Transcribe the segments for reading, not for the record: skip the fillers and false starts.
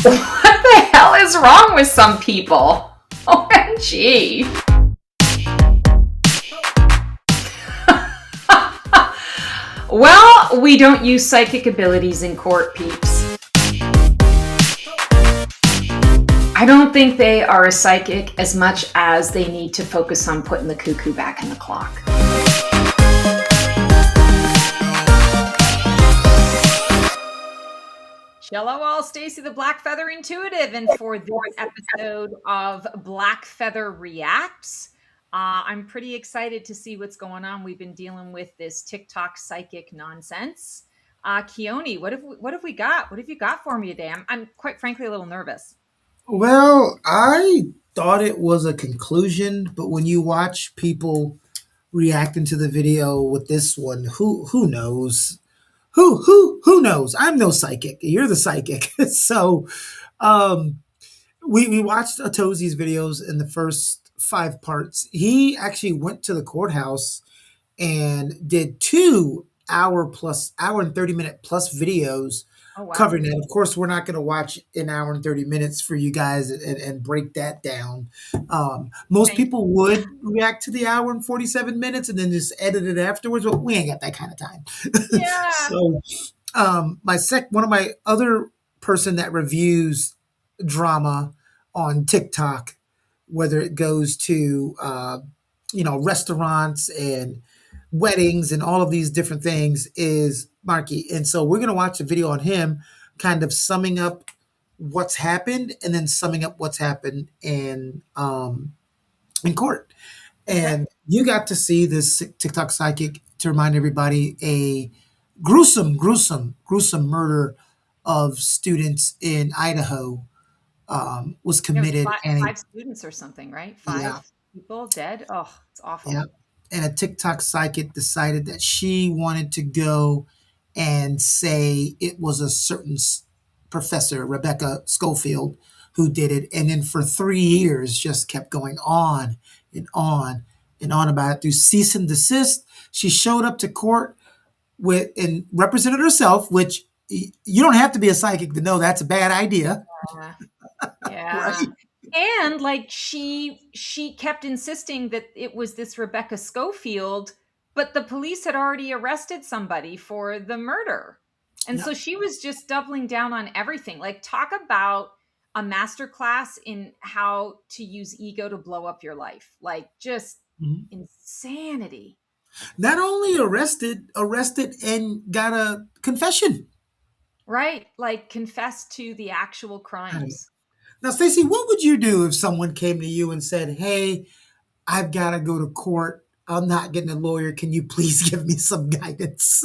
What the hell is wrong with some people? OMG. Well, we don't use psychic abilities in court, peeps. I don't think they are a psychic as much as they need to focus on putting the cuckoo back in the clock. Hello all, Stacy the Black Feather Intuitive, and for this episode of Black Feather Reacts, I'm pretty excited to see what's going on. We've been dealing with this TikTok psychic nonsense. Keone, what have we got? What have you got for me today? I'm quite frankly a little nervous. Well, I thought it was a conclusion, but when you watch people reacting to the video with this one, who knows? Who knows? I'm no psychic. You're the psychic. So um we watched Atozi's videos in the first 5 parts. He actually went to the courthouse and did 2 hour and 30 minute plus videos Oh, wow. covering that. Of course, we're not going to watch an hour and 30 minutes for you guys and break that down. Most Thank you. people would react to the hour and 47 minutes and then just edit it afterwards, but we ain't got that kind of time. Yeah. So one of my other person that reviews drama on TikTok, whether it goes to restaurants and weddings and all of these different things, is Markie. And so we're going to watch a video on him kind of summing up what's happened and then summing up what's happened in court. And you got to see this TikTok psychic, to remind everybody, a gruesome murder of students in Idaho was committed. Five students or something, right? Five Yeah. people dead. Oh, it's awful. Yeah. And a TikTok psychic decided that she wanted to go and say it was a certain professor, Rebecca Schofield, who did it. And then for 3 years, just kept going on and on and on about it through cease and desist. She showed up to court and represented herself, which you don't have to be a psychic to know that's a bad idea. Yeah. Right? And like she kept insisting that it was this Rebecca Schofield, but the police had already arrested somebody for the murder. And Yeah. so she was just doubling down on everything. Like, talk about a masterclass in how to use ego to blow up your life. Like, just Mhm. insanity. Not only arrested and got a confession. Right? Like, confess to the actual crimes. Now, Stacey, what would you do if someone came to you and said, "Hey, I've got to go to court. I'm not getting a lawyer. Can you please give me some guidance?"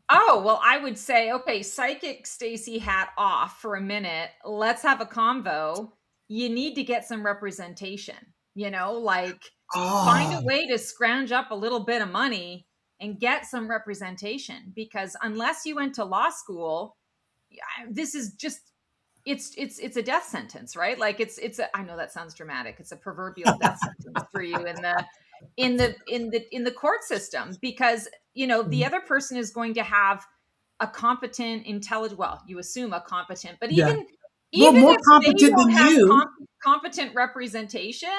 Oh, well, I would say, okay, psychic Stacy hat off for a minute. Let's have a convo. You need to get some representation, like find a Oh, way to scrounge up a little bit of money and get some representation, because unless you went to law school, this is just it's a death sentence, right? Like I know that sounds dramatic. It's a proverbial death sentence for you in the court system, because the other person is going to have a competent, intelligent, well, you assume a competent, but yeah. even Well, more if they competent don't than have you. competent representation,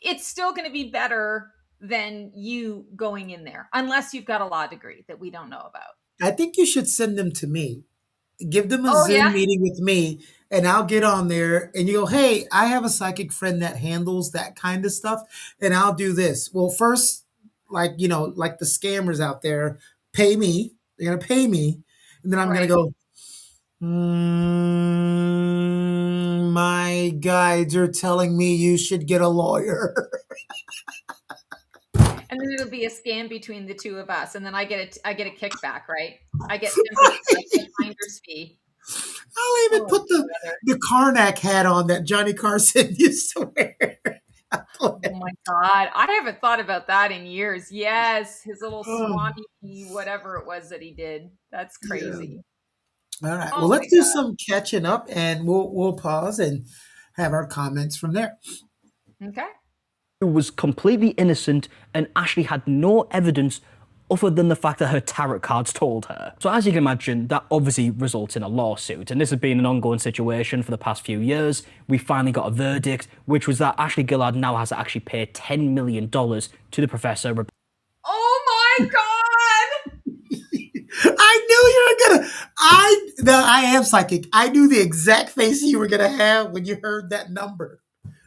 it's still going to be better than you going in there, unless you've got a law degree that we don't know about. I think you should send them to me. Give them a Oh Zoom yeah. meeting with me, and I'll get on there and you go, "Hey, I have a psychic friend that handles that kind of stuff, and I'll do this." Well, first, like the scammers out there, pay me. They're going to pay me. And then I'm going to Right. go, my guides are telling me you should get a lawyer. And then it'll be a scam between the two of us, and then I get a kickback, right? I get 10% finder's fee. I'll even put the Karnak hat on that Johnny Carson used to wear. Oh my God. I haven't thought about that in years. Yes. His little Oh, Swami, whatever it was that he did. That's yeah. crazy. All right. Oh Well, my let's do God. some catching up, and we'll pause and have our comments from there. Okay. Who was completely innocent and Ashley had no evidence other than the fact that her tarot cards told her. So as you can imagine, that obviously results in a lawsuit, and this has been an ongoing situation for the past few years. We finally got a verdict, which was that Ashley Gillard now has to actually pay $10 million to the professor. Oh my God! I knew you were gonna. I am psychic. I knew the exact face you were gonna have when you heard that number.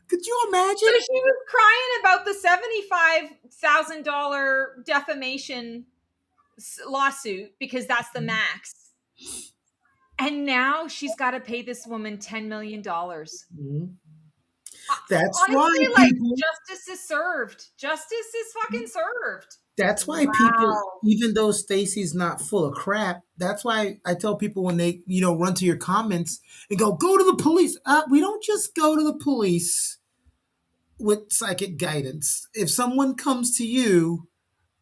Could you So imagine? she was crying about the $75,000 defamation lawsuit because that's the max. And now she's got to pay this woman $10 million. Mhm. That's why Honestly, like, people. justice is served. Justice is fucking served. That's why people, Wow. even though Stacy's not full of crap, that's why I tell people when they, run to your comments and go to the police. We don't just go to the police with psychic guidance. If someone comes to you,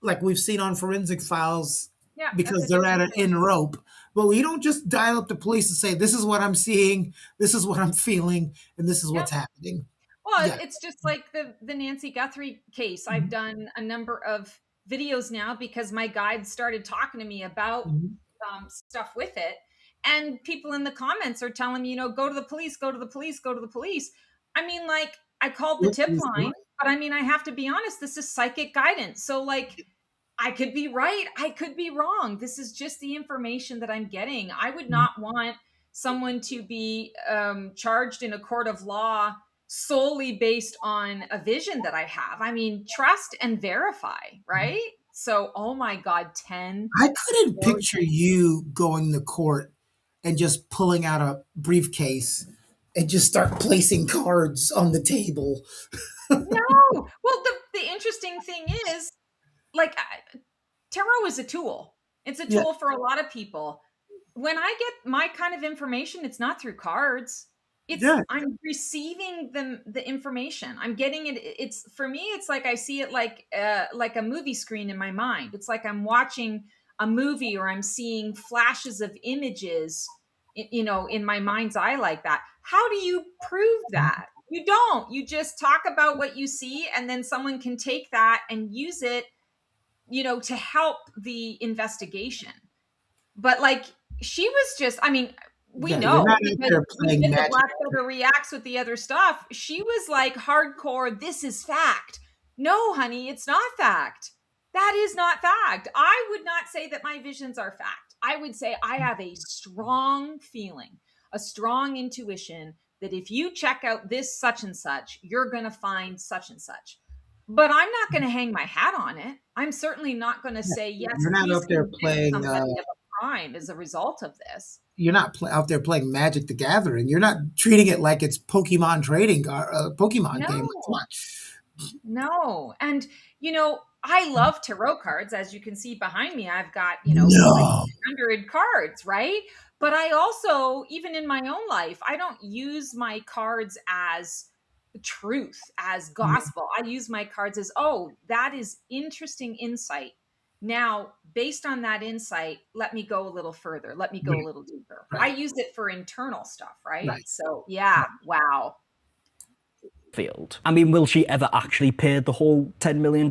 like we've seen on Forensic Files, Yeah, that's because a they're at different an story. in rope, but we don't just dial up the police and say, this is what I'm seeing, this is what I'm feeling, and this is Yeah. what's happening. Well, Yeah. it's just like the Nancy Guthrie case. I've Mhm. done a number of videos now because my guide started talking to me about Mhm. stuff with it, and people in the comments are telling me, go to the police, go to the police, go to the police. I mean, like, I called the Which tip is line, right. but I mean, I have to be honest. This is psychic guidance, so like, I could be right. I could be wrong. This is just the information that I'm getting. I would Mhm. not want someone to be charged in a court of law solely based on a vision that I have. I mean, trust and verify, right? So, oh my God, 10 I couldn't million. picture you going to court and just pulling out a briefcase and just start placing cards on the table. No. Well, the interesting thing is, like, tarot is a tool. It's a Yeah, tool for a lot of people. When I get my kind of information, it's not through cards. It's yeah. I'm receiving the information. I'm getting it. It's for me. It's like I see it like a movie screen in my mind. It's like I'm watching a movie or I'm seeing flashes of images. In my mind's eye like that. How do you prove that? You don't. You just talk about what you see, and then someone can take that and use it to help the investigation. But like she was just, I mean, we Yeah, you're know not out because there we playing did the magic. Black Feather reacts with the other stuff. She was like hardcore, this is fact. No, honey, it's not fact. That is not fact. I would not say that my visions are fact. I would say I have a strong feeling, a strong intuition that if you check out this such and such, you're going to find such and such. But I'm not going to hang my hat on it. I'm certainly not going to Yeah, say, yes, you're not please out there convict playing. somebody of a crime as a result of this. You're not out there playing Magic the Gathering. You're not treating it like it's Pokemon trading or a Pokemon game. Come No, on. no. And, I love tarot cards. As you can see behind me, I've got, like No. 100 cards, right? But I also, even in my own life, I don't use my cards as truth, as gospel. I use my cards as, oh, that is interesting insight. Now, based on that insight, let me go a little further. Let me go a Right, little deeper. I right, use it for internal stuff, right? right. So, yeah, wow. Field. I mean, will she ever actually pay the whole $10 million?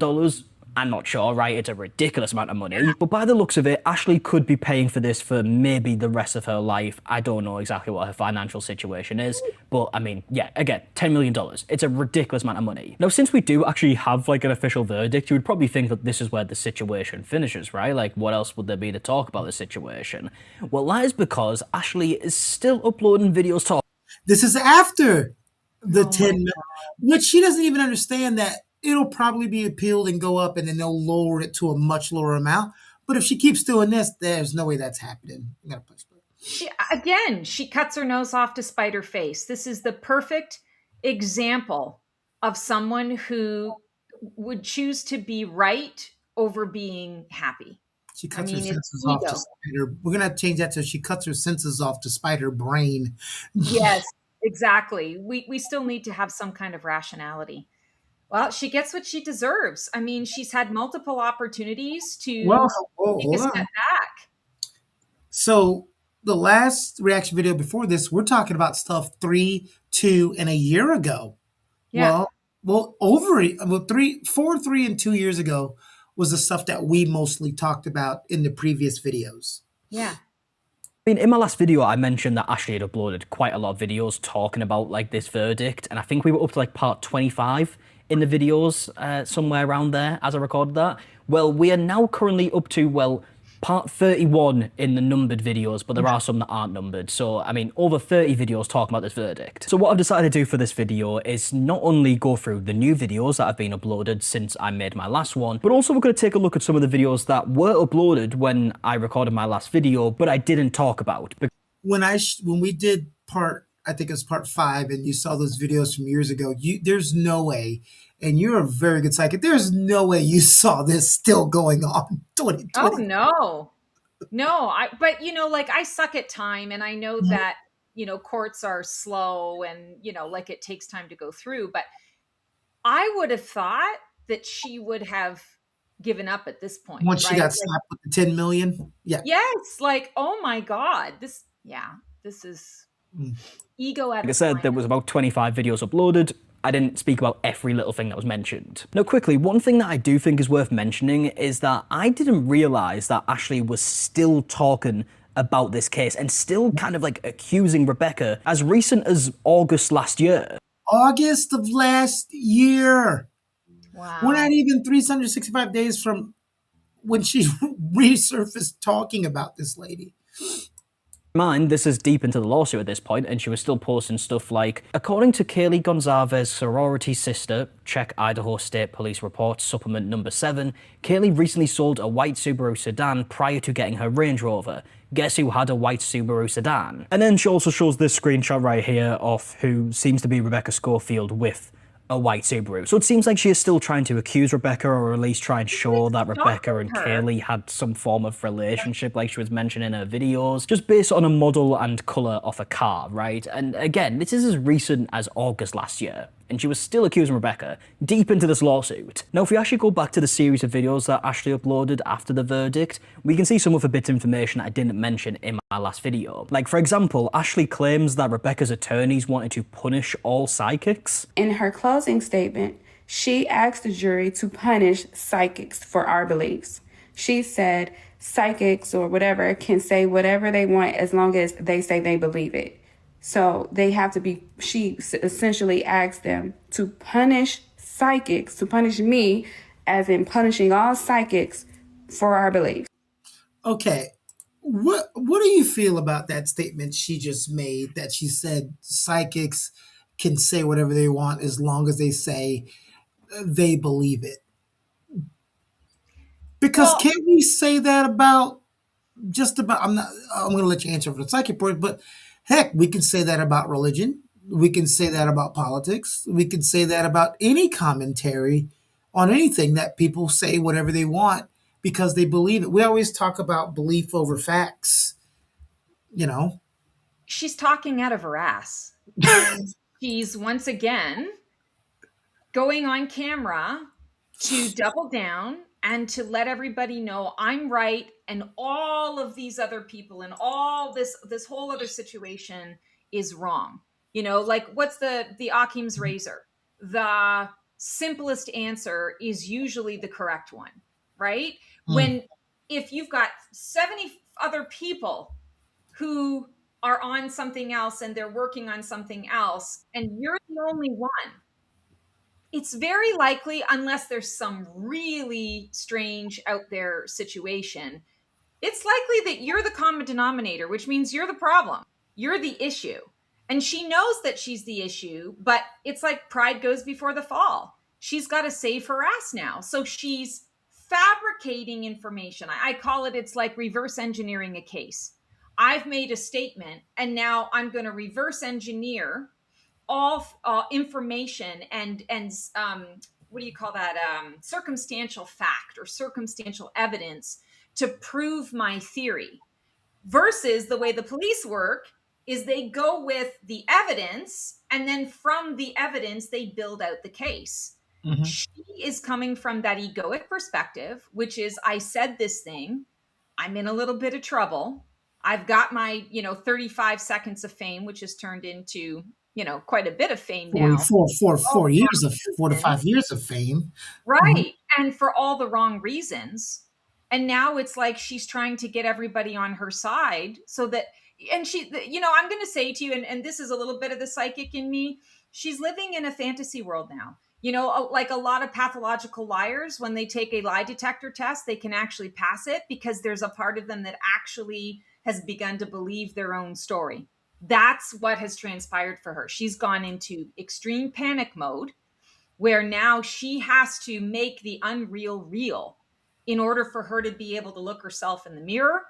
I'm not sure, right? It's a ridiculous amount of money. But by the looks of it, Ashley could be paying for this for maybe the rest of her life. I don't know exactly what her financial situation is. But I mean, yeah, again, $10 million. It's a ridiculous amount of money. Now, since we do actually have like an official verdict, you would probably think that this is where the situation finishes, right? Like, what else would there be to talk about the situation? Well, that is because Ashley is still uploading videos talking. This is after the Oh my 10 million, which she doesn't even understand that it'll probably be appealed and go up and then they'll lower it to a much lower amount. But if she keeps doing this, there's no way that's happening. You gotta push back. she cuts her nose off to spite her face. This is the perfect example of someone who would choose to be right over being happy. She I cuts her mean, it's senses off to ego. spite her. We're gonna change that to she cuts her senses off to spite her brain. Yes, exactly. We still need to have some kind of rationality. Well, she gets what she deserves. I mean, she's had multiple opportunities Well, to oh, take a hold step on. back. So the last reaction video before this, we're talking about stuff 3, 2, and a year ago. Yeah. Well, over well 3, 4, 3, and 2 years ago was the stuff that we mostly talked about in the previous videos. Yeah. I mean, in my last video, I mentioned that Ashley had uploaded quite a lot of videos talking about like this verdict, and I think we were up to like part 25 in the videos, somewhere around there as I recorded that. Well, we are now currently up to, well, part 31 in the numbered videos, but there are some that aren't numbered. So, I mean, over 30 videos talking about this verdict. So what I've decided to do for this video is not only go through the new videos that have been uploaded since I made my last one, but also we're going to take a look at some of the videos that were uploaded when I recorded my last video, but I didn't talk about. When we did part, I think it was part 5, and you saw those videos from years ago, there's no way, and you're a very good psychic, there's no way you saw this still going on Oh 2020. no. No, but like I suck at time, and I know that, courts are slow, and like it takes time to go through, but I would have thought that she would have given up at this point, Once she right? got Like, slapped with the 10 million. Yeah. yes, like, oh my God, this is Mm. ego at Like I its said, there was finest. about 25 videos uploaded. I didn't speak about every little thing that was mentioned. Now, quickly, one thing that I do think is worth mentioning is that I didn't realize that Ashley was still talking about this case and still kind of like accusing Rebecca as recent as August last year. August of last year. We're not Wow. even 365 days from when she resurfaced talking about this lady. Mind, this is deep into the lawsuit at this point, and she was still posting stuff like, according to Kaylee Gonzalez's sorority sister, check Idaho State Police Report Supplement Number 7, Kaylee recently sold a white Subaru sedan prior to getting her Range Rover. Guess who had a white Subaru sedan? And then she also shows this screenshot right here of who seems to be Rebecca Schofield with a white Subaru. So it seems like she is still trying to accuse Rebecca, or at least try and show that Rebecca Stalking and her. Kaylee had some form of relationship, like she was mentioning in her videos, just based on a model and colour of a car, right? And again, this is as recent as August last year, and she was still accusing Rebecca deep into this lawsuit. Now, if we actually go back to the series of videos that Ashley uploaded after the verdict, we can see some other bits of information I didn't mention in my last video. Like, for example, Ashley claims that Rebecca's attorneys wanted to punish all psychics. In her closing statement, she asked the jury to punish psychics for our beliefs. She said psychics or whatever can say whatever they want as long as they say they believe it. So they have to be, she essentially asked them to punish psychics, to punish me, as in punishing all psychics for our beliefs. Okay. What do you feel about that statement she just made, that she said psychics can say whatever they want as long as they say they believe it? Because Well, can't we say that about just about, I'm going to let you answer for the psychic part, but heck, we can say that about religion. We can say that about politics. We can say that about any commentary on anything, that people say whatever they want because they believe it. We always talk about belief over facts, you know. she's talking out of her ass. And she's once again going on camera to double down and to let everybody know I'm right, and all of these other people and all this whole other situation is wrong. Like, what's the Occam's razor? The simplest answer is usually the correct one, right? Mm, When if you've got 70 other people who are on something else and they're working on something else and you're the only one, it's very likely, unless there's some really strange out there situation, it's likely that you're the common denominator, which means you're the problem. You're the issue. And she knows that she's the issue, but it's like pride goes before the fall. She's got to save her ass now. So she's fabricating information. I call it, it's like reverse engineering a case. I've made a statement, and now I'm going to reverse engineer all information and what do you call that, circumstantial fact or circumstantial evidence to prove my theory, versus the way the police work is they go with the evidence, and then from the evidence they build out the case. mhm. She is coming from that egoic perspective, which is, I said this thing, I'm in a little bit of trouble, I've got my 35 seconds of fame, which has turned into quite a bit of fame Four, now. four, four, All four the years of wrong 4 to 5 reasons. years of fame. Mhm. Right. And for all the wrong reasons. And now it's like she's trying to get everybody on her side so that, and I'm going to say to you, and this is a little bit of the psychic in me, she's living in a fantasy world now. Like a lot of pathological liars, when they take a lie detector test, they can actually pass it because there's a part of them that actually has begun to believe their own story. That's what has transpired for her. She's gone into extreme panic mode where now she has to make the unreal real in order for her to be able to look herself in the mirror,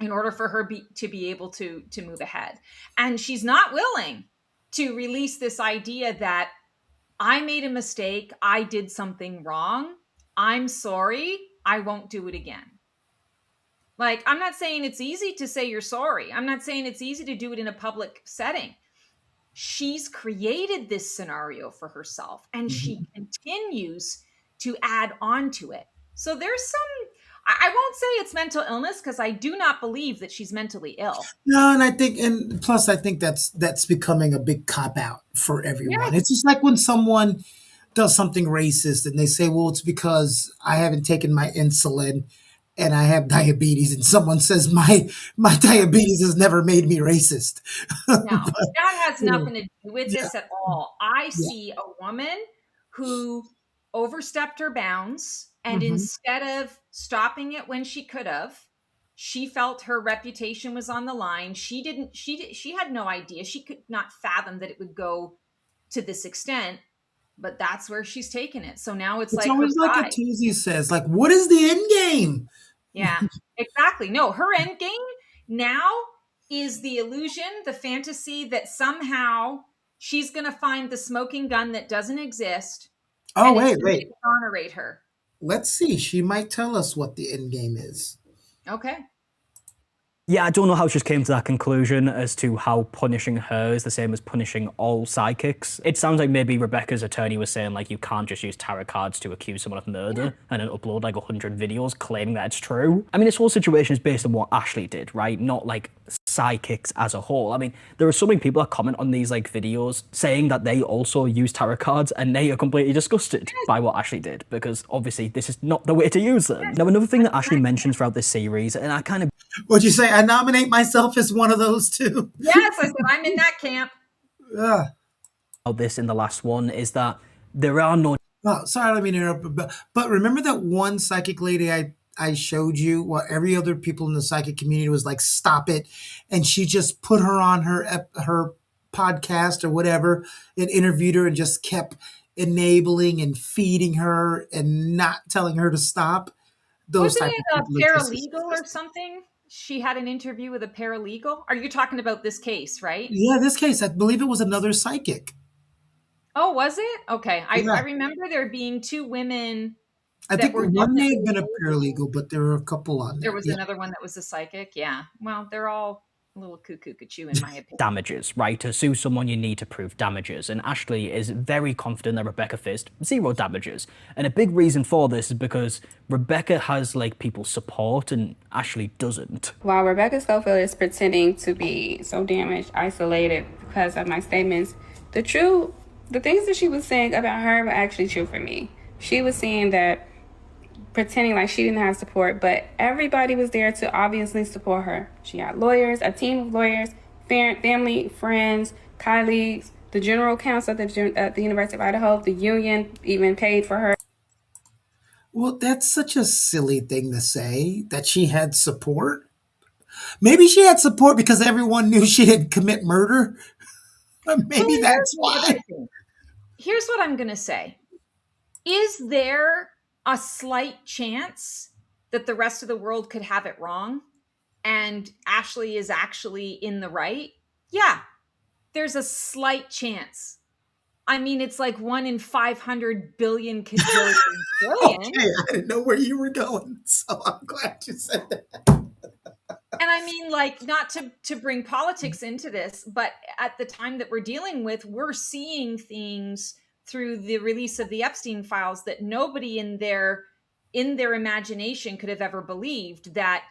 in order for her to be able to move ahead. And she's not willing to release this idea that I made a mistake, I did something wrong, I'm sorry, I won't do it again. Like, I'm not saying it's easy to say you're sorry. I'm not saying it's easy to do it in a public setting. She's created this scenario for herself and she Mhm. continues to add on to it. So there's some, I won't say it's mental illness because I do not believe that she's mentally ill. No, and I think, and plus, I think that's becoming a big cop out for everyone. Yes. It's just like when someone does something racist and they say, "Well, it's because I haven't taken my insulin and I have diabetes," and someone says, "My diabetes has never made me racist." No, But that has you know, nothing to do with yeah, this at all. I yeah. see a woman who overstepped her bounds, and Hmm. instead of stopping it when she could have, she felt her reputation was on the line. She had no idea. She could not fathom that it would go to this extent, but that's where she's taken it. So now it's It's like her always like a pride. Tuesday says, like, "What is the end game?" Yeah, exactly. No, her end game now is the illusion, the fantasy that somehow she's going to find the smoking gun that doesn't exist Oh, and it's wait, going to wait. exonerate her. Let's see. She might tell us what the end game is. Okay. Yeah, I don't know how she came to that conclusion as to how punishing her is the same as punishing all psychics. It sounds like maybe Rebecca's attorney was saying, like, you can't just use tarot cards to accuse someone of murder and then upload like 100 videos claiming that it's true. I mean, this whole situation is based on what Ashley did, right? Not like psychics as a whole. I mean, there are so many people that comment on these like videos saying that they also use tarot cards and they are completely disgusted by what Ashley did because obviously this is not the way to use them. Now, another thing that Ashley mentions throughout this series, and I kind of Would you say I nominate myself as one of those two? Yes, I said I'm in that camp. Ugh. about this in the last one, is that there are no Oh, sorry, let me interrupt. But remember that one psychic lady I showed you? Well, every other people in the psychic community was like, "Stop it," and she just put her on her podcast or whatever and interviewed her and just kept enabling and feeding her and not telling her to stop. Those Wasn't type it of a people exist. paralegal or something? She had an interview with a paralegal. Are you talking about this case, right? Yeah, this case, I believe it was another psychic. Oh, was it? Okay. I Yeah, remember there being two women I that think were one may have definitely been a illegal. paralegal, but there were a couple on There there. was Yeah. another one that was a psychic. Yeah. Well, they're all a little cuckoo in my opinion. damages, right? To sue someone, you need to prove damages. And Ashley is very confident that Rebecca faced zero damages. And a big reason for this is because Rebecca has like people's support and Ashley doesn't. While Rebecca Schofield is pretending to be so damaged, isolated because of my statements, the things that she was saying about her were actually true for me. She was saying that pretending like she didn't have support, but everybody was there to obviously support her. She had lawyers, a team of lawyers, family, friends, colleagues, the general counsel at the University of Idaho, the union even paid for her. Well, that's such a silly thing to say that she had support. Maybe she had support because everyone knew she didn't commit murder. So Maybe here's that's the other why. thing. Here's what I'm going to say. Is there a slight chance that the rest of the world could have it wrong and Ashley is actually in the right? Yeah, there's a slight chance. I mean, it's like 1 in 500 billion cajillion billion. Okay, I didn't know where you were going, so I'm glad you said that. And I mean, like, not to bring politics into this, but at the time that we're dealing with, we're seeing things through the release of the Epstein files that nobody in their imagination could have ever believed that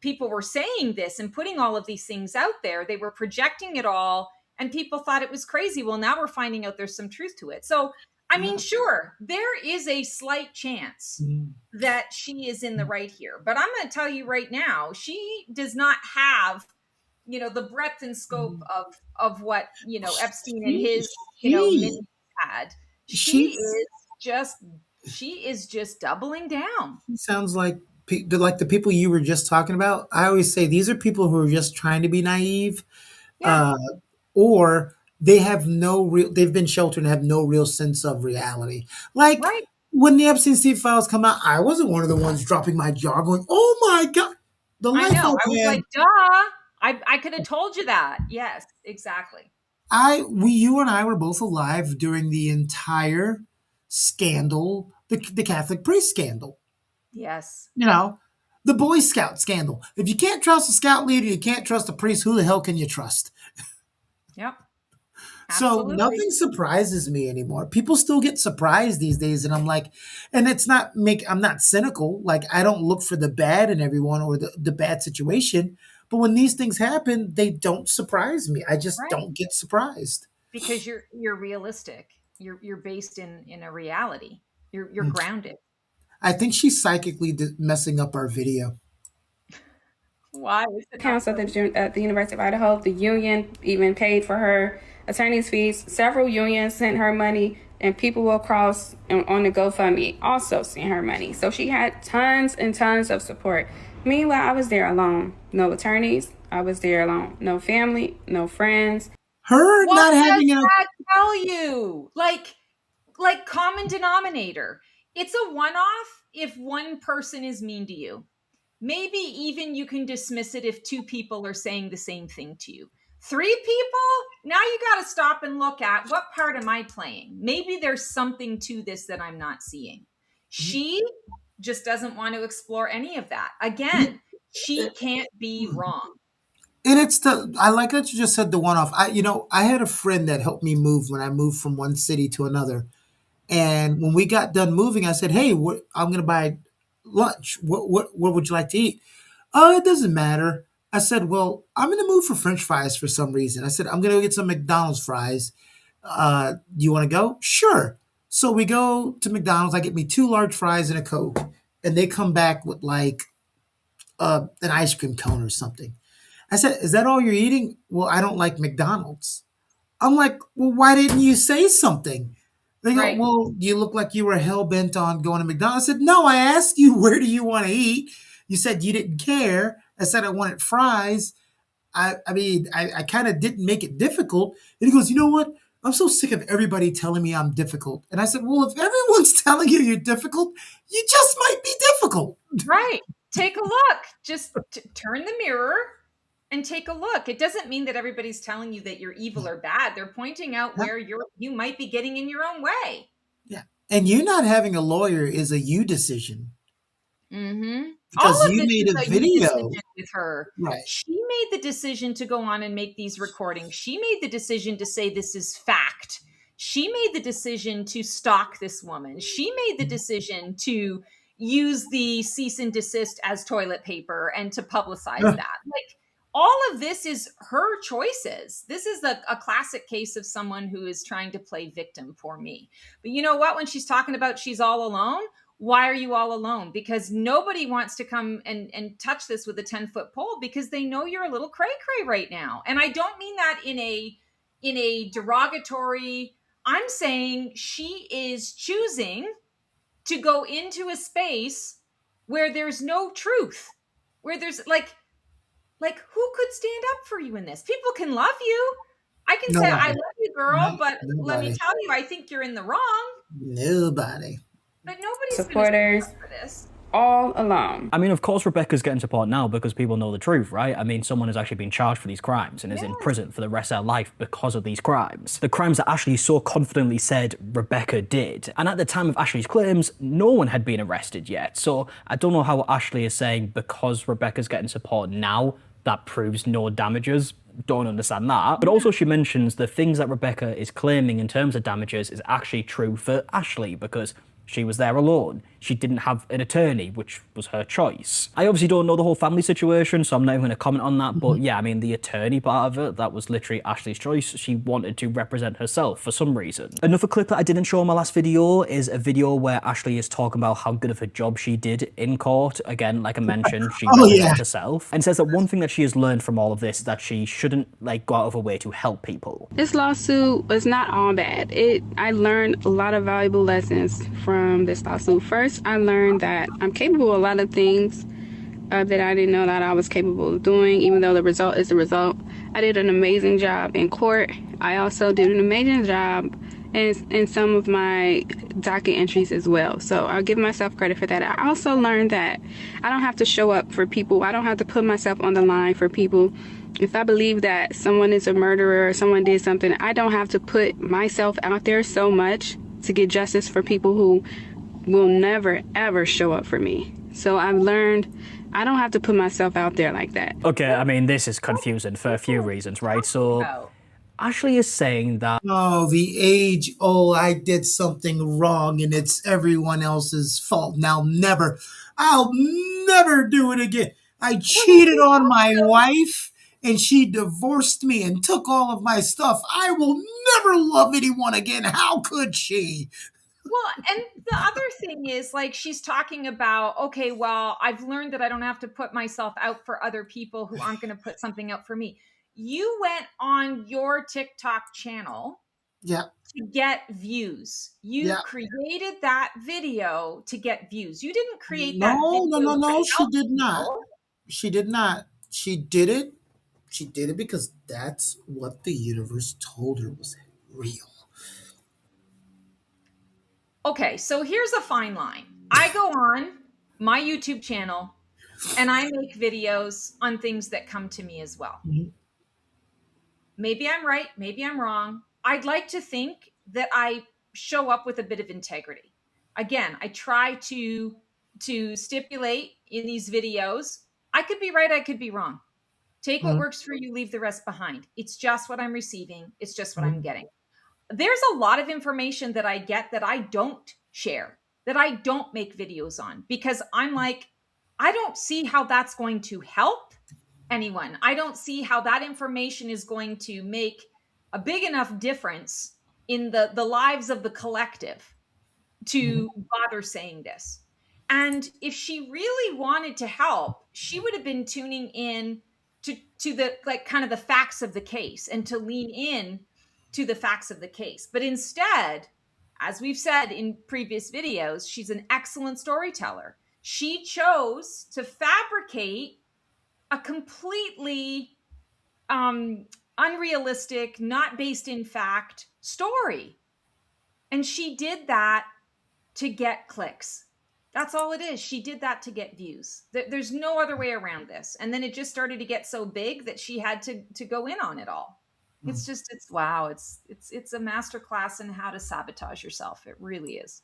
people were saying this and putting all of these things out there. They were projecting it all and people thought it was crazy. Well, now we're finding out there's some truth to it. So, I mean, sure, there is a slight chance that she is in the right here. But I'm going to tell you right now, she does not have, the breadth and scope of what, Epstein and his, minions had. She is just doubling down. sounds like the people you were just talking about. I always say these are people who are just trying to be naive, Yeah. or they've been sheltered and have no real sense of reality. Like Right. when the Epstein Steve files come out, I wasn't one of the ones dropping my jaw going, "Oh my god, the I life know. I was I've had." like, duh. I could have told you that. Yes, exactly. You and I were both alive during the entire scandal, the Catholic priest scandal. Yes. You know, the Boy Scout scandal. If you can't trust a scout leader, you can't trust a priest. Who the hell can you trust? Yep. So Absolutely. nothing surprises me anymore. People still get surprised these days, and I'm like, and I'm not cynical. Like I don't look for the bad in everyone or the bad situation. But when these things happen, they don't surprise me. I just Right. don't get surprised. Because you're realistic. You're based in a reality. You're Mm. grounded. I think she's psychically messing up our video. Why is it not Counsel working? at the University of Idaho. The union even paid for her attorney's fees. Several unions sent her money, and people across on the GoFundMe also sent her money. So she had tons and tons of support. Meanwhile, I was there alone. No attorneys. I was there alone. No family, no friends. Her What not does having enough. that tell you? Like common denominator. It's a one-off if one person is mean to you. Maybe even you can dismiss it if two people are saying the same thing to you. Three people? Now you got to stop and look at what part am I playing? Maybe there's something to this that I'm not seeing. She just doesn't want to explore any of that. Again, she can't be wrong. And I like that you just said the one off. I had a friend that helped me move when I moved from one city to another. And when we got done moving, I said, "Hey, I'm going to buy lunch. What would you like to eat?" "Oh, it doesn't matter." I said, "Well, I'm in the mood for French fries for some reason." I said, "I'm going to go get some McDonald's fries. Do you want to go?" "Sure." So we go to McDonald's. I get me 2 large fries and a Coke, and they come back with like an ice cream cone or something. I said, "Is that all you're eating?" "Well, I don't like McDonald's." I'm like, "Well, why didn't you say something?" They go, Right. "Well, you look like you were hell bent on going to McDonald's." I said, "No, I asked you where do you want to eat. You said you didn't care. I said I wanted fries. I kind of didn't make it difficult." And he goes, "You know what? I'm so sick of everybody telling me I'm difficult." And I said, "Well, if everyone's telling you you're difficult, you just might be difficult." Right. Take a look. Just turn the mirror and take a look. It doesn't mean that everybody's telling you that you're evil or bad. They're pointing out Yeah. where you might be getting in your own way. Yeah. And you not having a lawyer is a you decision Mm-hmm. because All of you this made is a a you video. decision with her. Right. She made the decision to go on and make these recordings. She made the decision to say this is fact. She made the decision to stalk this woman. She made the decision to use the cease and desist as toilet paper and to publicize that. Like all of this is her choices. This is a classic case of someone who is trying to play victim for me. But you know what? When she's talking about she's all alone, why are you all alone? Because nobody wants to come and touch this with a 10-foot pole because they know you're a little cray cray right now. And I don't mean that in a derogatory. I'm saying she is choosing to go into a space where there's no truth, where there's like who could stand up for you in this? People can love you. I can say I Nobody. love you, girl, No, but let me nobody. tell you, I think you're in the wrong. Nobody. But nobody's going to stand Supporters, up for this. all alone. I mean, of course, Rebecca's getting support now because people know the truth, right? I mean, someone has actually been charged for these crimes and is in prison for the rest of their life because of these crimes. The crimes that Ashley so confidently said Rebecca did. And at the time of Ashley's claims, no one had been arrested yet. So I don't know how Ashley is saying because Rebecca's getting support now, that proves no damages. Don't understand that. But also she mentions the things that Rebecca is claiming in terms of damages is actually true for Ashley because she was there alone. she didn't have an attorney, which was her choice. I obviously don't know the whole family situation, so I'm not even going to comment on that, but yeah, I mean, the attorney part of it, that was literally Ashley's choice. She wanted to represent herself for some reason. Another clip that I didn't show in my last video is a video where Ashley is talking about how good of a job she did in court. Again, like I mentioned, she represents herself, and says that one thing that she has learned from all of this is that she shouldn't like go out of her way to help people. This lawsuit was not all bad. I learned a lot of valuable lessons from this lawsuit. First, I learned that I'm capable of a lot of things that I didn't know that I was capable of doing, even though the result is the result. I did an amazing job in court. I also did an amazing job in some of my docket entries as well. So I'll give myself credit for that. I also learned that I don't have to show up for people. I don't have to put myself on the line for people. If I believe that someone is a murderer or someone did something, I don't have to put myself out there so much to get justice for people who will never, ever show up for me. So I've learned I don't have to put myself out there like that. Okay, I mean, this is confusing for a few reasons, right? So Ashley is saying that... Oh, the age, oh, I did something wrong and it's everyone else's fault. Now, I'll never do it again. I cheated on my wife and she divorced me and took all of my stuff. I will never love anyone again. How could she? Well, and the other thing is, like, she's talking about, okay, well, I've learned that I don't have to put myself out for other people who aren't going to put something out for me. You went on your TikTok channel to get views. You created that video to get views. You didn't create that video. No, she did not. She did not. She did it. She did it because that's what the universe told her was real. Okay, so here's a fine line. I go on my YouTube channel and I make videos on things that come to me as well. Mm-hmm. Maybe I'm right, maybe I'm wrong. I'd like to think that I show up with a bit of integrity. Again, I try to stipulate in these videos, I could be right, I could be wrong. Take what works for you, leave the rest behind. It's just what I'm receiving. It's just what I'm getting. There's a lot of information that I get that I don't share, that I don't make videos on, because I'm like, I don't see how that's going to help anyone. I don't see how that information is going to make a big enough difference in the lives of the collective to bother saying this. And if she really wanted to help, she would have been tuning in to the, like, kind of the facts of the case and to lean in to the facts of the case. But instead, as we've said in previous videos, she's an excellent storyteller. She chose to fabricate a completely unrealistic, not based in fact story. And she did that to get clicks. That's all it is. She did that to get views. There's no other way around this. And then it just started to get so big that she had to go in on it all. It's just, wow. It's a masterclass in how to sabotage yourself. It really is.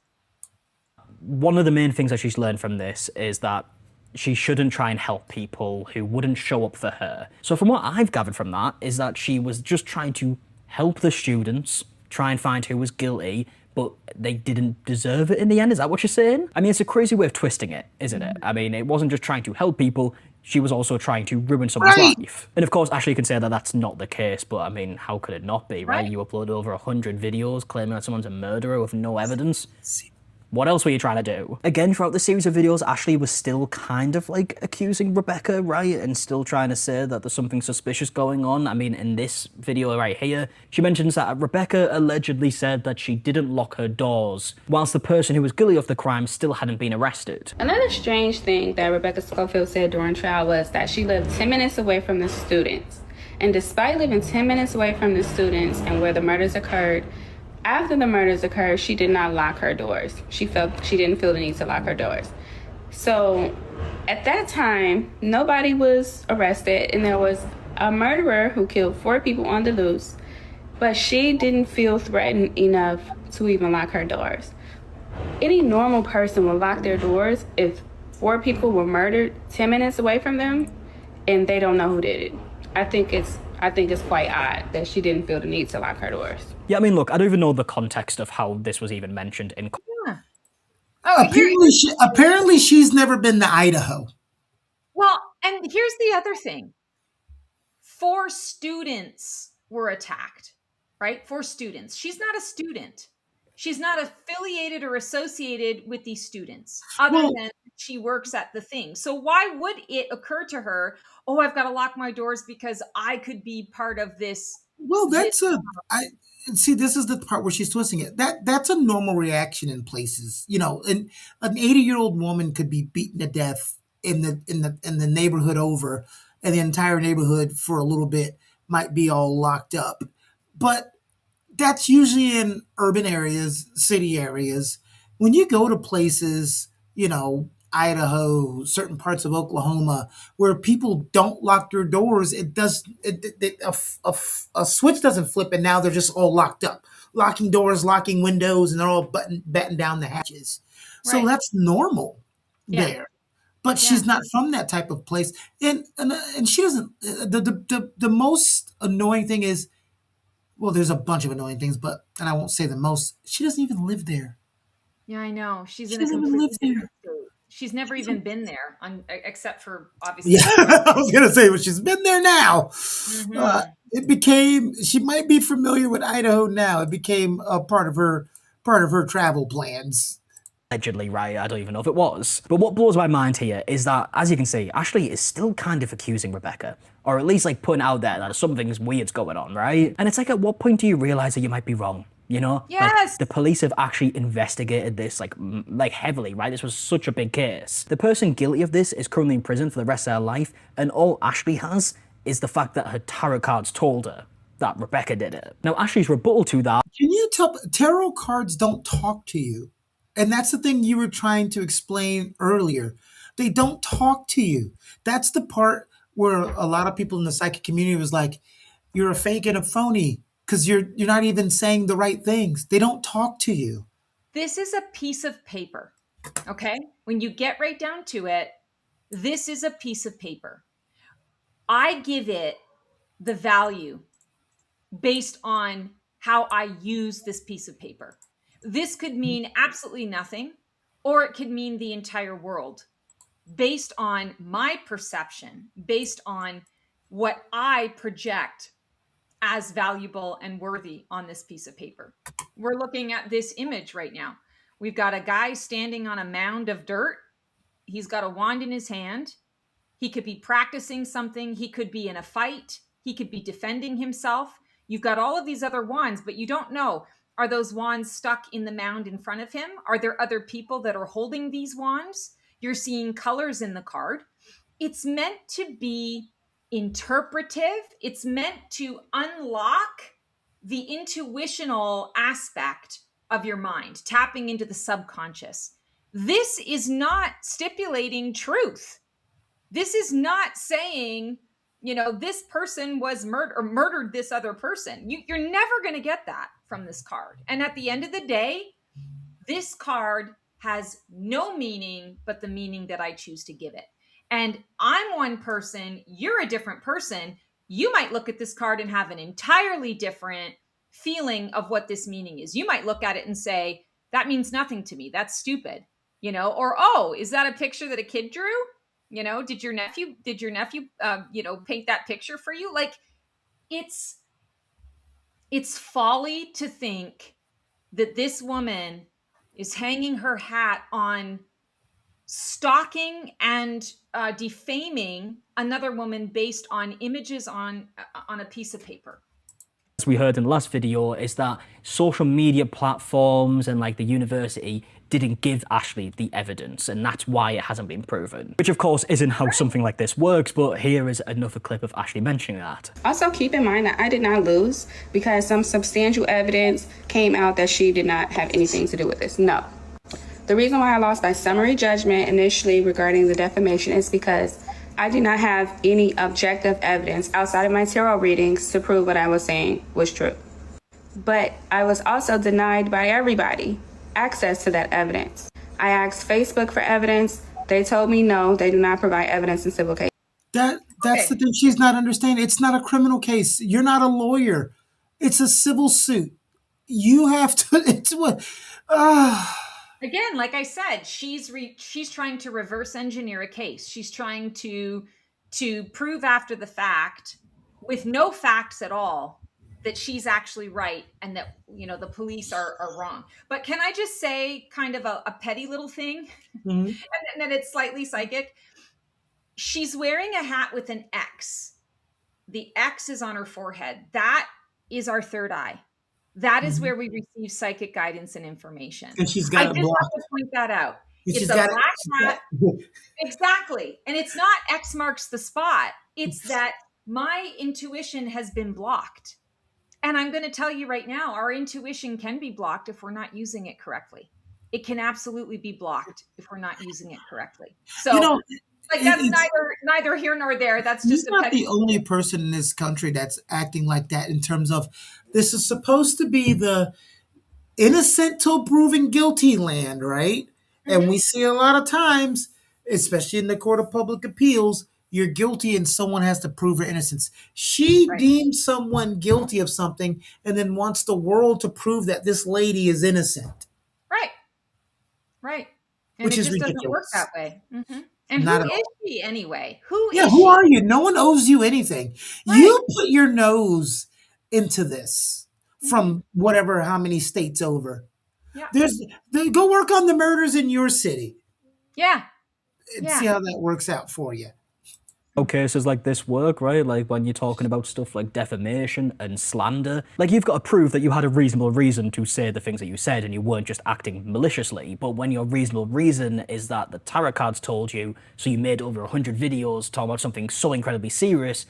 One of the main things that she's learned from this is that she shouldn't try and help people who wouldn't show up for her. So from what I've gathered from that is that she was just trying to help the students, try and find who was guilty, but they didn't deserve it in the end. Is that what you're saying? I mean, it's a crazy way of twisting it, isn't it? I mean, it wasn't just trying to help people, she was also trying to ruin someone's life. And of course, Ashley can say that that's not the case, but I mean, how could it not be, right? You uploaded over 100 videos claiming that someone's a murderer with no evidence. What else were you trying to do? Again, throughout the series of videos, Ashley was still kind of like accusing Rebecca, right? And still trying to say that there's something suspicious going on. I mean, in this video right here, she mentions that Rebecca allegedly said that she didn't lock her doors, whilst the person who was guilty of the crime still hadn't been arrested. Another strange thing that Rebecca Schofield said during trial was that she lived 10 minutes away from the students. And despite living 10 minutes away from the students and where the murders occurred, after the murders occurred, she did not lock her doors. She didn't feel the need to lock her doors. So at that time, nobody was arrested, and there was a murderer who killed 4 people on the loose, but she didn't feel threatened enough to even lock her doors. Any normal person would lock their doors if 4 people were murdered 10 minutes away from them and they don't know who did it. I think it's quite odd that she didn't feel the need to lock her doors. Yeah, I mean, look, I don't even know the context of how this was even mentioned in... Oh, here. Apparently she's never been to Idaho. Well, and here's the other thing. 4 students were attacked, right? 4 students. She's not a student. She's not affiliated or associated with these students other Well, than she works at the thing. So why would it occur to her, oh, I've got to lock my doors because I could be part of this. that's a I see. This is the part where she's twisting it. That's a normal reaction in places. You know, an 80-year-old woman could be beaten to death in the neighborhood over, and the entire neighborhood for a little bit might be all locked up. But that's usually in urban areas, city areas. When you go to places, Idaho, certain parts of Oklahoma, where people don't lock their doors, a switch doesn't flip, and now they're just all locked up, locking doors, locking windows, and they're all batting down the hatches. So Right. that's normal Yeah. there. But Yeah. she's not from that type of place, and she doesn't. The most annoying thing is, well, there's a bunch of annoying things, and I won't say the most. She doesn't even live there. Yeah, I know. She's She in a doesn't even live completely there. different state. She's never even been there, except for Yeah, obviously. I was gonna say, but she's been there now. Mm-hmm. It became. She might be familiar with Idaho now. It became a part of her travel plans. Allegedly, right? I don't even know if it was. But what blows my mind here is that, as you can see, Ashley is still kind of accusing Rebecca, or at least like putting out there that something's weird's going on, right? And it's like, at what point do you realize that you might be wrong? You know, like Yes. the police have actually investigated this like heavily, right? This was such a big case. The person guilty of this is currently in prison for the rest of their life, and all Ashley has is the fact that her tarot cards told her that Rebecca did it. Now, Ashley's rebuttal to that. Can you tell? Tarot cards don't talk to you, and that's the thing you were trying to explain earlier. They don't talk to you. That's the part where a lot of people in the psychic community was like, "You're a fake and a phony because you're not even saying the right things. They don't talk to you." This is a piece of paper. Okay. When you get right down to it, this is a piece of paper. I give it the value based on how I use this piece of paper. This could mean absolutely nothing, or it could mean the entire world based on my perception, based on what I project as valuable and worthy on this piece of paper. We're looking at this image right now. We've got a guy standing on a mound of dirt. He's got a wand in his hand. He could be practicing something. He could be in a fight. He could be defending himself. You've got all of these other wands, but you don't know. Are those wands stuck in the mound in front of him? Are there other people that are holding these wands? You're seeing colors in the card. It's meant to be interpretive. It's meant to unlock the intuitional aspect of your mind, tapping into the subconscious. This is not stipulating truth. This is not saying, this person was murdered this other person. You're never going to get that from this card. And at the end of the day, this card has no meaning but the meaning that I choose to give it. And I'm one person, you're a different person. You might look at this card and have an entirely different feeling of what this meaning is. You might look at it and say, that means nothing to me. That's stupid. Or, oh, is that a picture that a kid drew? Did your nephew paint that picture for you? Like, it's folly to think that this woman is hanging her hat on stalking and defaming another woman based on images on a piece of paper. As we heard in the last video, is that social media platforms and like the university didn't give Ashley the evidence, and that's why it hasn't been proven. Which of course isn't how something like this works, but here is another clip of Ashley mentioning that. Also, keep in mind that I did not lose because some substantial evidence came out that she did not have anything to do with this. No. The reason why I lost by summary judgment initially regarding the defamation is because I did not have any objective evidence outside of my tarot readings to prove what I was saying was true. But I was also denied by everybody access to that evidence. I asked Facebook for evidence. They told me no, they do not provide evidence in civil cases. That's the thing she's not understanding. It's not a criminal case. You're not a lawyer. It's a civil suit. You have to. It's what. Again, like I said, she's trying to reverse engineer a case. She's trying to prove after the fact, with no facts at all, that she's actually right and that the police are wrong. But can I just say kind of a petty little thing, Mhm. and then it's slightly psychic. She's wearing a hat with an X. The X is on her forehead. That is our third eye. That is Mhm. where we receive psychic guidance and information. And she's I got just it have blocked. to point that out. And It's she's a got black hat. it. Exactly. And it's not X marks the spot. It's that my intuition has been blocked. And I'm going to tell you right now, our intuition can be blocked if we're not using it correctly. It can absolutely be blocked if we're not using it correctly. You So, know, like, that's it's neither here nor there. That's he's just a not petty. the only person in this country that's acting like that in terms of this is supposed to be the innocent till proven guilty land, right? And Mhm. we see a lot of times, especially in the court of public appeals, you're guilty and someone has to prove their innocence. She Right. deemed someone guilty of something and then wants the world to prove that this lady is innocent, Right. Right. And which it is just doesn't work ridiculous. that way. And Not who at is all. she anyway? Who Yeah, is who she? are you? No one owes you anything. Right. You put your nose into this Hmm. from whatever, how many states over. Yeah. There's go work on the murders in your city Yeah. and see Yeah. how that works out for you. How cases like this work, right? Like when you're talking about stuff like defamation and slander, like you've got to prove that you had a reasonable reason to say the things that you said and you weren't just acting maliciously. But when your reasonable reason is that the tarot cards told you, so you made over 100 videos talking about something so incredibly serious,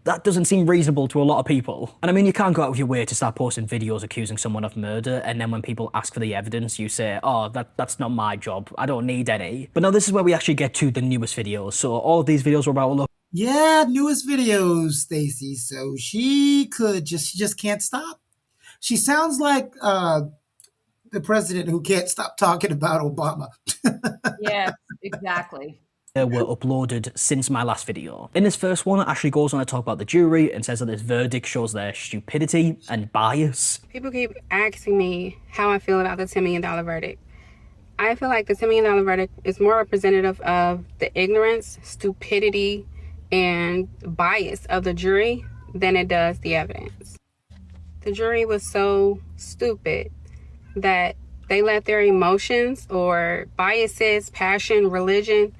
that doesn't seem reasonable to a lot of people. And I mean, you can't go out of your way to start posting videos accusing someone of murder, and then when people ask for the evidence, you say, oh, that's not my job, I don't need any. But now this is where we actually get to the newest videos. So all of these videos are about, look, Yeah, newest videos, Stacy. So she just can't stop. She sounds like the president who can't stop talking about Obama. Yes, exactly. were uploaded since my last video. In this first one, it actually goes on to talk about the jury and says that this verdict shows their stupidity and bias. People keep asking me how I feel about the $10 million verdict. I feel like the $10 million verdict is more representative of the ignorance, stupidity, and bias of the jury than it does the evidence. The jury was so stupid that they let their emotions or biases, passion, religion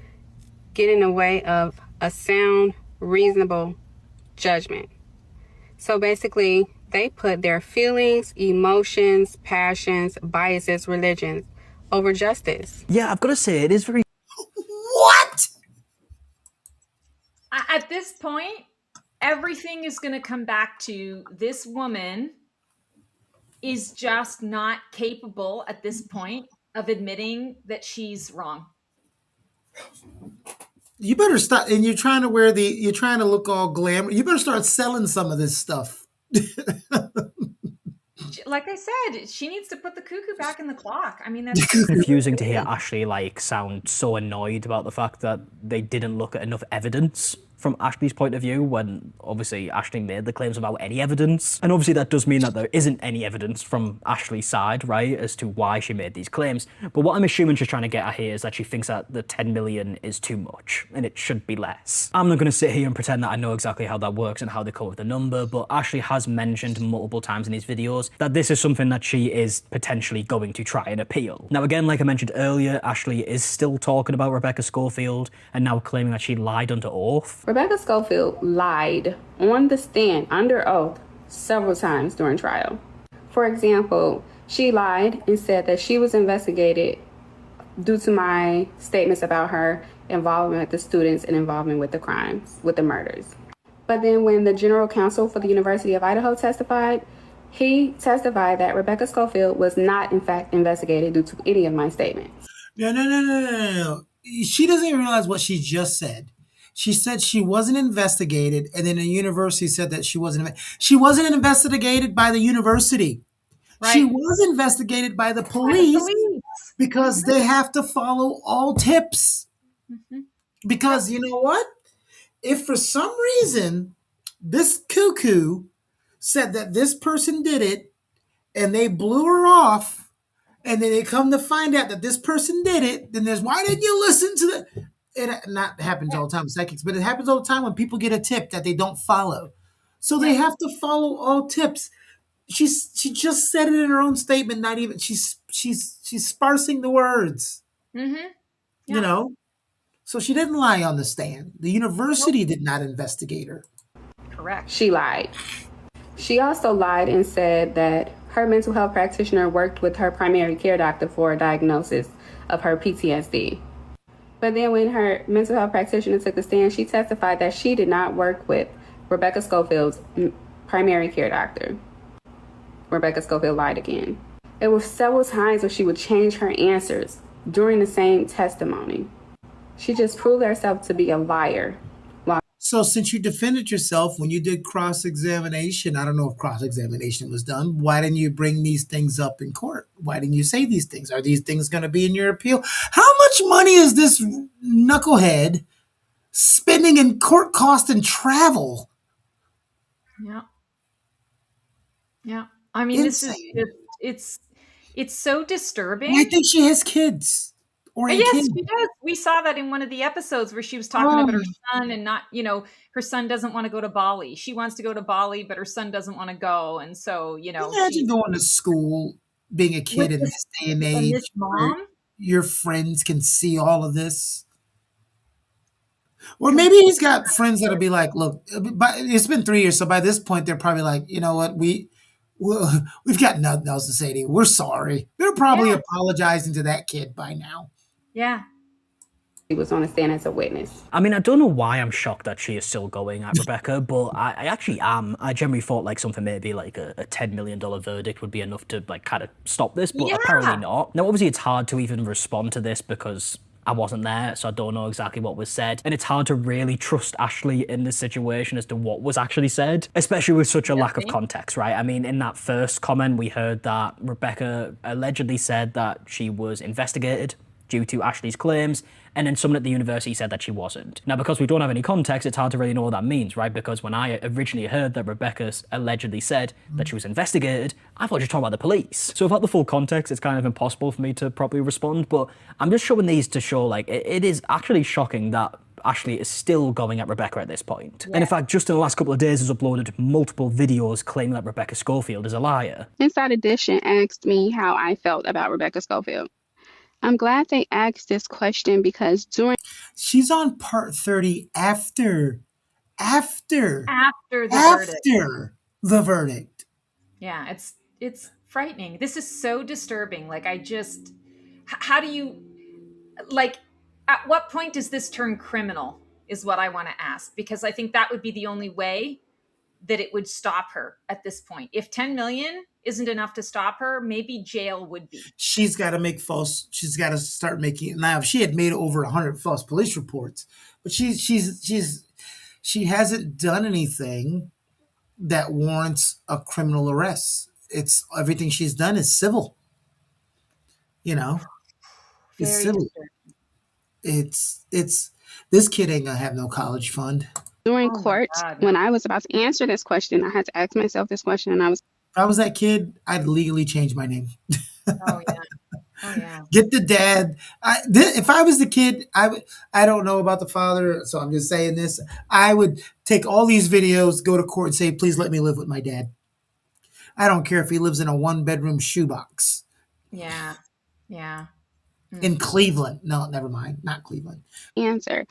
get in the way of a sound, reasonable judgment. So basically, they put their feelings, emotions, passions, biases, religions over justice. Yeah, I've got to say, it is very What? At this point, everything is going to come back to this woman is just not capable at this point of admitting that she's wrong. You better stop. And you're trying to look all glamour. You better start selling some of this stuff. Like I said, she needs to put the cuckoo back in the clock. I mean, that's confusing to hear Ashley like sound so annoyed about the fact that they didn't look at enough evidence from Ashley's point of view when obviously Ashley made the claims without any evidence. And obviously that does mean that there isn't any evidence from Ashley's side, right, as to why she made these claims. But what I'm assuming she's trying to get at here is that she thinks that the 10 million is too much and it should be less. I'm not going to sit here and pretend that I know exactly how that works and how they come up with the number, but Ashley has mentioned multiple times in these videos that this is something that she is potentially going to try and appeal. Now again, like I mentioned earlier, Ashley is still talking about Rebecca Schofield and now claiming that she lied under oath. Rebecca Schofield lied on the stand under oath several times during trial. For example, she lied and said that she was investigated due to my statements about her involvement with the students and involvement with the crimes, with the murders. But then when the general counsel for the University of Idaho testified, he testified that Rebecca Schofield was not in fact investigated due to any of my statements. No. She doesn't even realize what she just said. She said she wasn't investigated, and then the university said that she wasn't. She wasn't investigated by the university. She right. was investigated by the By the police police. because they have to follow all tips. Mm-hmm. Because you know what? If for some reason this cuckoo said that this person did it and they blew her off And then they come to find out that this person did it. Then there's, why didn't you listen to the? It not happens all the time with psychics, but it happens all the time when people get a tip that they don't follow. So they Yep. have to follow all tips. She just said it in her own statement. Not even she's sparsing the words. Mm-hmm. You Yeah. know, so she didn't lie on the stand. The Nope. university did not investigate her. Correct. She lied. She also lied and said that her mental health practitioner worked with her primary care doctor for a diagnosis of her PTSD. But then when her mental health practitioner took the stand, she testified that she did not work with Rebecca Schofield's primary care doctor. Rebecca Schofield lied again. There were several times where she would change her answers during the same testimony. She just proved herself to be a liar. So since you defended yourself when you did cross-examination, I don't know if cross-examination was done. Why didn't you bring these things up in court? Why didn't you say these things? Are these things going to be in your appeal? How much money is this knucklehead spending in court cost and travel? Yeah. Yeah. I mean, this is Insane. just, it's so And I disturbing. think she has kids or a Yes, kid. she does. We saw that in one of the episodes where she was talking Oh, about her son and not, her son doesn't want to go to Bali. She wants to go to Bali, but her son doesn't want to go. And so, imagine going to school, being a with kid in this this day and and this age where mom your friends can see all of this. Or maybe complete he's got friends that'll be like, look, but it's been 3 years, so by this point they're probably like, you know what, we've got nothing else to say to you. We're sorry. They're probably Yeah. apologizing to that kid by now. Yeah. She was on the stand as a witness. I mean, I don't know why I'm shocked that she is still going at Rebecca, but I actually am. I generally thought like something maybe like a $10 million verdict would be enough to like kind of stop this, but apparently Yeah. not. Now, obviously, it's hard to even respond to this because I wasn't there, so I don't know exactly what was said. And it's hard to really trust Ashley in this situation as to what was actually said, especially with such a lack of context, right? I mean, in that first comment, we heard that Rebecca allegedly said that she was investigated due to Ashley's claims, and then someone at the university said that she wasn't. Now, because we don't have any context, it's hard to really know what that means, right? Because when I originally heard that Rebecca allegedly said that she was investigated, I thought she was talking about the police. So without the full context, it's kind of impossible for me to properly respond, but I'm just showing these to show, like, it is actually shocking that Ashley is still going at Rebecca at this point. Yeah. And in fact, just in the last couple of days has uploaded multiple videos claiming that Rebecca Schofield is a liar. Inside Edition asked me how I felt about Rebecca Schofield. I'm glad they asked this question because she's on part 30 after After the verdict. the verdict. Yeah, it's frightening. This is so disturbing. Like how do you like at what point does this turn criminal is what I want to ask, because I think that would be the only way that it would stop her at this point. If 10 million isn't enough to stop her, maybe jail would be. She's got to start making, now she had made over 100 false police reports, but she hasn't done anything that warrants a criminal arrest. It's everything she's done is civil. It's Very civil. disturbing. It's this kid ain't gonna have no college fund. During court, when I was about to answer this question, I had to ask myself this question, and if I was that kid, I'd legally change my name. Oh yeah. Oh yeah. Get the dad. If I was the kid, I don't know about the father, so I'm just saying this. I would take all these videos, go to court, and say, "Please let me live with my dad." I don't care if he lives in a 1-bedroom shoebox. Yeah. Yeah. In Cleveland. No, never mind. Not Cleveland. Answer.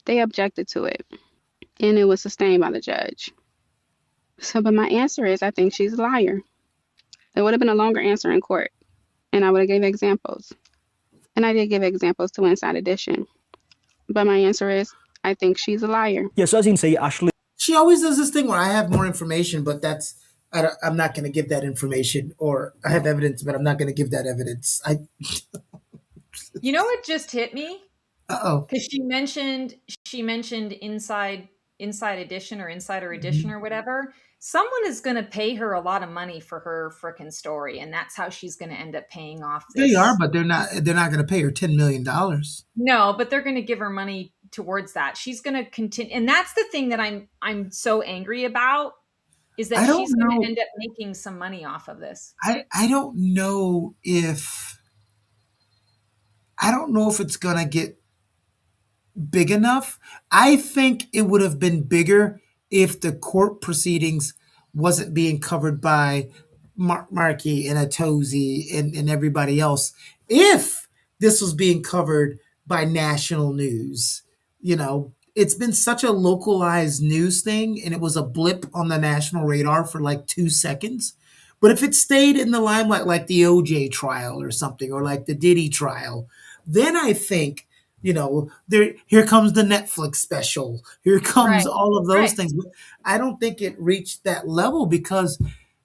They objected to it, and it was sustained by the judge. So, but my answer is I think she's a liar. It would have been a longer answer in court, and I would have gave examples. And I did give examples to Inside Edition. But my answer is I think she's a liar. Yeah, so as you can see, Ashley... She always does this thing where I have more information, but I'm not going to give that information, or I have evidence, but I'm not going to give that evidence. You know what just hit me? Uh-oh. Because she mentioned Inside Edition or Insider Edition or whatever. Someone is going to pay her a lot of money for her frickin' story, and that's how she's going to end up paying off this. They are, but they're not going to pay her $10 million. No, but they're going to give her money towards that. She's going to continue, and that's the thing that I'm so angry about, is that she's going to end up making some money off of this. I don't know if I don't know if it's gonna get big enough. I think it would have been bigger if the court proceedings wasn't being covered by Markie and Atozi and everybody else. If this was being covered by national news, it's been such a localized news thing and it was a blip on the national radar for like 2 seconds. But if it stayed in the limelight like the OJ trial or something, or like the Diddy trial, then I think there here comes the Netflix special, here comes Right. all of those Right. things. But I don't think it reached that level because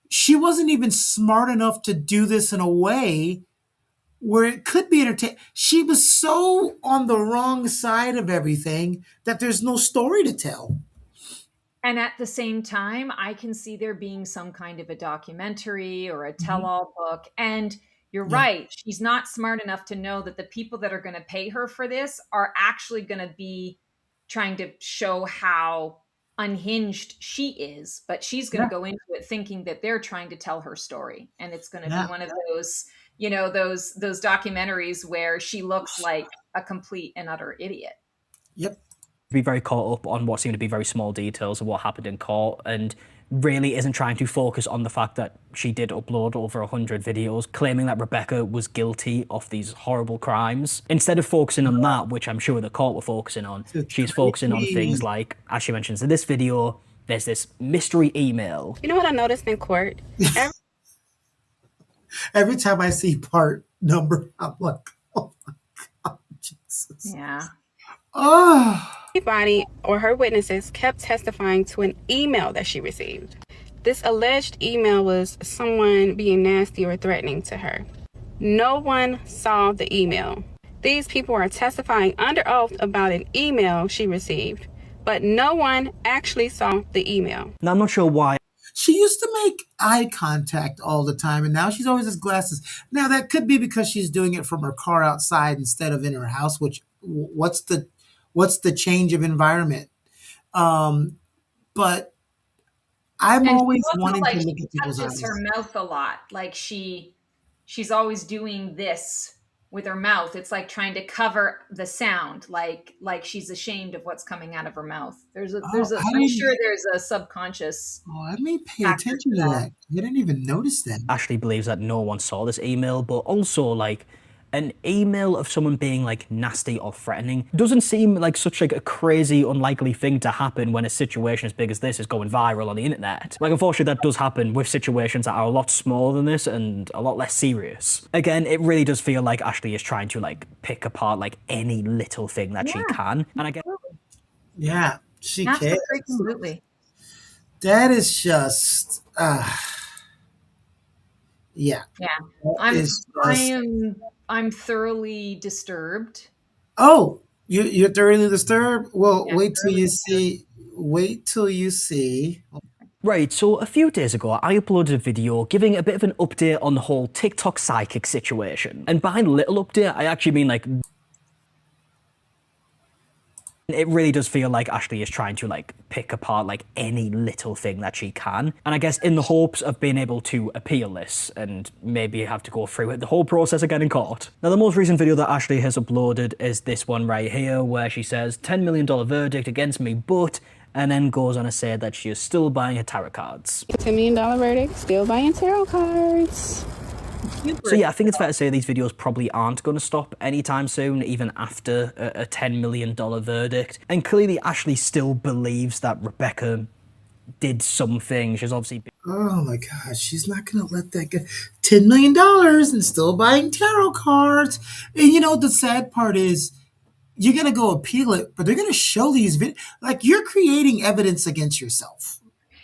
she wasn't even smart enough to do this in a way where it could be entertaining. She was so on the wrong side of everything that there's no story to tell. And at the same time, I can see there being some kind of a documentary or a Mhm. tell-all book. And you're Yeah, right, she's not smart enough to know that the people that are going to pay her for this are actually going to be trying to show how unhinged she is. But she's going to yeah, go into it thinking that they're trying to tell her story. And it's going to be yeah. one of those, those documentaries where she looks like a complete and utter idiot. Yep. Be very caught up on what seem to be very small details of what happened in court and really isn't trying to focus on the fact that she did upload over 100 videos claiming that Rebecca was guilty of these horrible crimes. Instead of focusing on that, which I'm sure the court were focusing on, It's she's focusing on things crazy. like, as she mentions in this video, there's this mystery email. You know what I noticed in court? Every time I see part number, I'm like, oh my God, Jesus. Yeah. Oh, Everybody or her witnesses kept testifying to an email that she received. This alleged email was someone being nasty or threatening to her. No one saw the email. These people are testifying under oath about an email she received, but no one actually saw the email. Now, I'm not sure why. she used to make eye contact all the time, and now she's always has glasses. Now that could be because she's doing it from her car outside instead of in her house. Which what's the change of environment? But I'm And she always also wanting to like look she at people's touches her eyes. mouth a lot. Like she's always doing this with her mouth. It's like trying to cover the sound, like she's ashamed of what's coming out of her mouth. Oh, I'm sure there's a subconscious I may pay factor attention to to that. that. I didn't even notice that. Ashley believes that no one saw this email, but also like an email of someone being like nasty or threatening doesn't seem like such like a crazy unlikely thing to happen when a situation as big as this is going viral on the internet. Like unfortunately that does happen with situations that are a lot smaller than this and a lot less serious. Again, it really does feel like Ashley is trying to like pick apart like any little thing that she Yeah, can. And I guess Yeah, she cares. absolutely. That is just, yeah. Yeah. That I'm is I just. am I'm thoroughly disturbed. Oh, you're thoroughly disturbed. Well, Yeah, wait till thoroughly you disturbed. see. Wait till you see. right, so a few days ago, I uploaded a video giving a bit of an update on the whole TikTok psychic situation. And by little update, I actually mean like it really does feel like Ashley is trying to like pick apart like any little thing that she can. And I guess in the hopes of being able to appeal this and maybe have to go through it, the whole process again in court. Now the most recent video that Ashley has uploaded is this one right here where she says $10 million verdict against me, but and then goes on to say that she is still buying her tarot cards. $10 million verdict, still buying tarot cards. So yeah, I think it's fair to say these videos probably aren't going to stop anytime soon, even after a $10 million verdict. And clearly Ashley still believes that Rebecca did something. She's obviously Oh my gosh, she's not gonna let that go. $10 million and still buying tarot cards. And the sad part is you're gonna go appeal it, but they're gonna show these like you're creating evidence against yourself.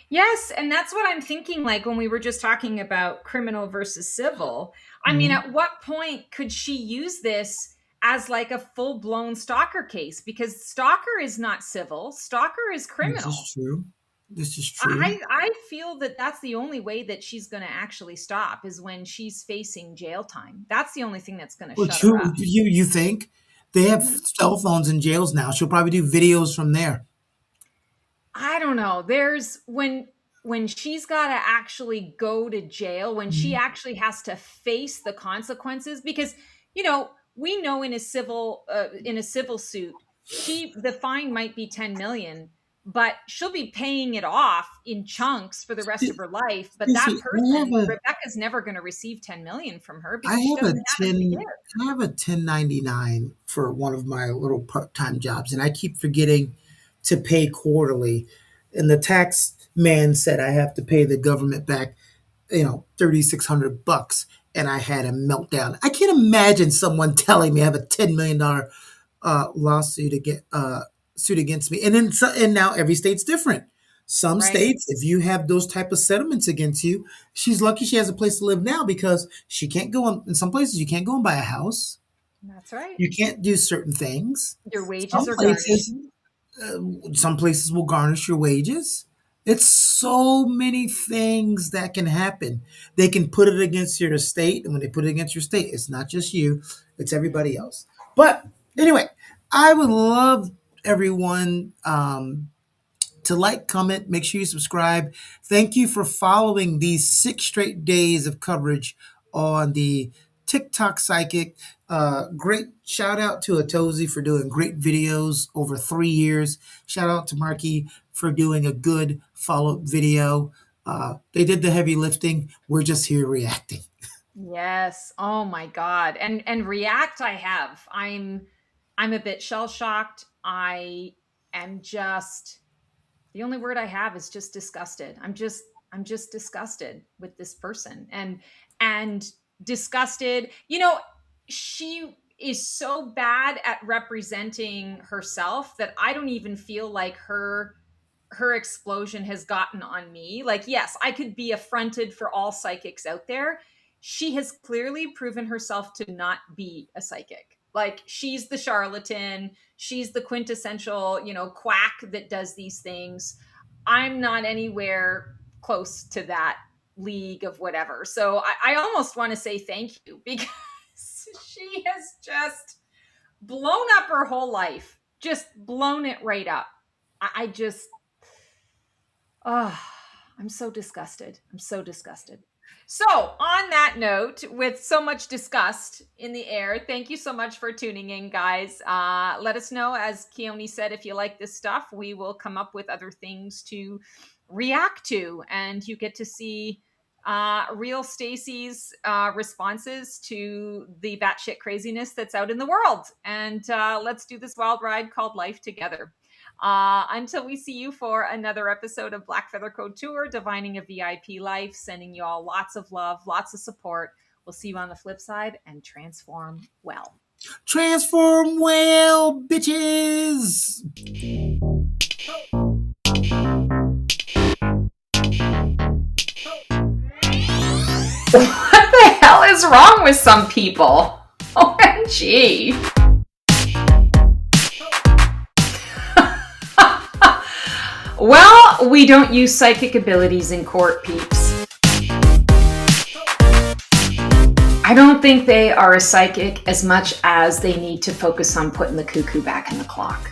Yes, and that's what I'm thinking like when we were just talking about criminal versus civil. I mean, Mhm. at what point could she use this as like a full-blown stalker case? Because stalker is not civil, stalker is This criminal. is true. This is true. I feel that that's the only way that she's going to actually stop is when she's facing jail time. That's the only thing that's going to Well, shut her true. up. You think they have cell phones in jails now? She'll probably do videos from there. I don't know. There's when she's got to actually go to jail, when she Mhm. actually has to face the consequences because you know, we know in a civil suit, the fine might be 10 million, but she'll be paying it off in chunks for the rest of her life. But that Stacey, person, Rebecca's never going to receive 10 million from her I because she have a doesn't have it to give. I have a 1099 for one of my little part-time jobs, and I keep forgetting to pay quarterly. And the tax man said I have to pay the government back, $3,600, and I had a meltdown. I can't imagine someone telling me I have a $10 million lawsuit suit against me. And then and now every state's different. Some Right. states, if you have those type of settlements against you, she's lucky she has a place to live now, because she can't go on. In some places, you can't go and buy a house. That's right. You can't do certain things. Your wages Some are places, garnished. some places will garnish your wages. It's so many things that can happen. They can put it against your estate, and when they put it against your estate, it's not just you; it's everybody else. But anyway, I would love everyone to like, comment, make sure you subscribe. Thank you for following these 6 straight days of coverage on the TikTok Psychic. Great shout out to Atozi for doing great videos over 3 years. Shout out to Markie for doing a good follow-up video. They did the heavy lifting. We're just here reacting. Yes. Oh my God. And react I have. I'm a bit shell shocked. I am just, the only word I have is just disgusted. I'm just disgusted with this person, and disgusted. She is so bad at representing herself that I don't even feel like her explosion has gotten on me. Like, yes, I could be affronted for all psychics out there. She has clearly proven herself to not be a psychic. Like, she's the charlatan, she's the quintessential, quack that does these things. I'm not anywhere close to that league of whatever. So I almost want to say thank you, because she has just blown up her whole life, just blown it right up. I just, oh, I'm so disgusted. I'm so disgusted. So, on that note, with so much disgust in the air, thank you so much for tuning in, guys. Let us know, as Keone said, if you like this stuff. We will come up with other things to react to, and you get to see real Stacey's responses to the batshit craziness that's out in the world. And let's do this wild ride called life together. Until we see you for another episode of Black Feather Code Tour, Divining a VIP Life, sending you all lots of love, lots of support. We'll see you on the flip side, and transform well. Transform well, bitches! What the hell is wrong with some people? OMG. Well, we don't use psychic abilities in court, peeps. I don't think they are a psychic as much as they need to focus on putting the cuckoo back in the clock.